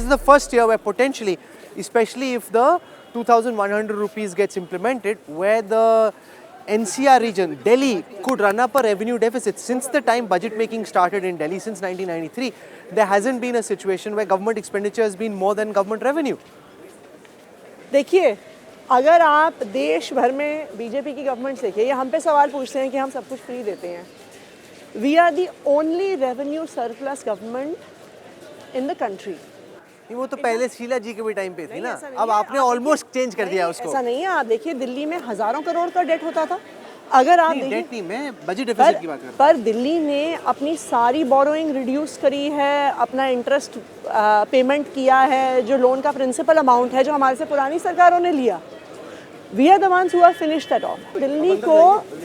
is the first year where potentially, especially if the 2,100 rupees gets implemented, where the NCR region, Delhi, could run up a revenue deficit. Since the time budget making started in Delhi, since 1993, there hasn't been a situation where government expenditure has been more than government revenue. देखिए, अगर आप देश भर में BJP की government देखिए, ये हम पे सवाल पूछते हैं कि हम सब कुछ फ्री देते हैं. We are the only revenue surplus government in the country. वो तो पहले शीला जी के भी टाइम पे थी ना, अब आपने ऑलमोस्ट चेंज कर दिया उसको. ऐसा नहीं है. आप देखिए, दिल्ली में हजारों करोड़ का डेट होता था. अगर आप देखिए, मैं बजट डेफिसिट की बात कर रहा हूं. पर दिल्ली ने अपनी सारी बोरोइंग रिड्यूस करी है, अपना इंटरेस्ट पेमेंट किया है, जो लोन का प्रिंसिपल अमाउंट है जो हमारे से पुरानी सरकारों ने लिया. We are the ones who have finished that off. Delhi को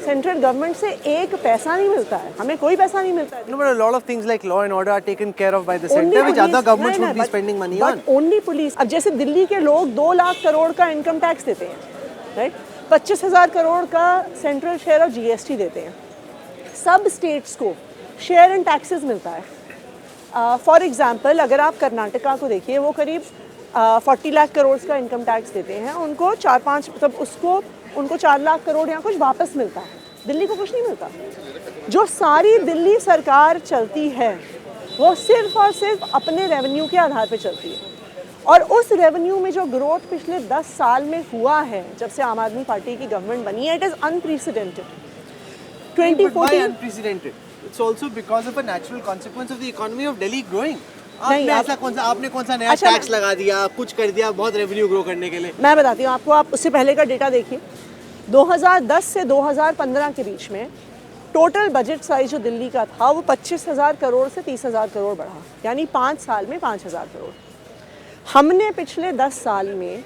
सेंट्रल गवर्नमेंट से एक पैसा नहीं मिलता है. हमें कोई पैसा नहीं मिलता है. No, but a lot of things like law and order are taken care of by the center, which other governments would be spending money on. But only police. अब जैसे दिल्ली के लोग 2 लाख करोड़ का इनकम टैक्स देते हैं, राइट? 25,000 करोड़ का central share of GST देते हैं. सब स्टेट्स को शेयर एंड टैक्सेस मिलता है. फॉर एग्जांपल, अगर आप कर्नाटका को देखिए, वो करीब 40 लाख करोड़ का इनकम टैक्स देते हैं. उनको 4-5 मतलब उनको 4 लाख करोड़ या कुछ वापस मिलता है. दिल्ली को कुछ नहीं मिलता. जो सारी दिल्ली सरकार चलती है वो सिर्फ और सिर्फ अपने रेवेन्यू के आधार पर चलती है. और उस रेवेन्यू में जो ग्रोथ पिछले 10 साल में हुआ है जब से आम आदमी पार्टी की गवर्नमेंट बनी है, it is unprecedented. 2014 unprecedented. It's also because of a natural consequence of the economy of Delhi growing. नहीं, आपने कौन सा नया टैक्स लगा दिया, कुछ कर दिया बहुत रेवेन्यू ग्रो करने के लिए? मैं बताती हूँ आपको. आप उससे पहले का डेटा देखिए. 2010 से 2015 के बीच में टोटल बजट साइज जो दिल्ली का था वो 25,000 करोड़ से 30,000 करोड़ बढ़ा. यानी 5 साल में 5,000 करोड़. हमने पिछले 10 साल में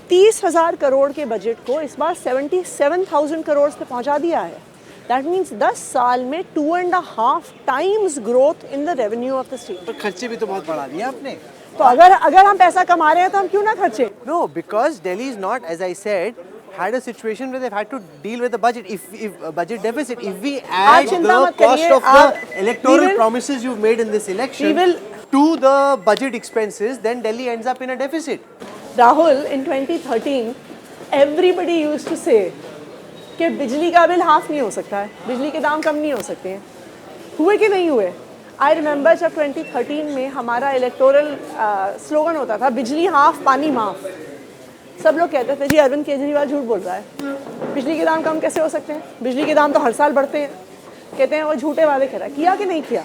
30,000 करोड़ के बजट को इस बार 77,000 करोड़ पे पहुंचा दिया है. दैट मीन्स 10 साल में 2.5 times growth in the revenue of the state. तो खर्चे भी तो बहुत बढ़ा दिए आपने. तो अगर हम पैसा कमा रहे हैं तो हम क्यों ना खर्चे? No, because Delhi is not, as I said, had a situation where they've had to deal with the budget. If budget deficit, if we add the cost of the electoral promises you've made in this election to the budget expenses, then Delhi ends up in a deficit. Rahul, in 2013, everybody used to say कि बिजली का bill half नहीं हो सकता है, बिजली के दाम कम नहीं हो सकते हैं. हुए कि नहीं हुए? आई रिमेंबर जब 2013 में हमारा इलेक्टोरल स्लोगन होता था, बिजली हाफ पानी माफ. सब लोग कहते थे जी अरविंद केजरीवाल झूठ बोल रहा है, बिजली के दाम कम कैसे हो सकते हैं, बिजली के दाम तो हर साल बढ़ते हैं. कहते हैं वो झूठे वादे कर रहा है. किया कि नहीं किया?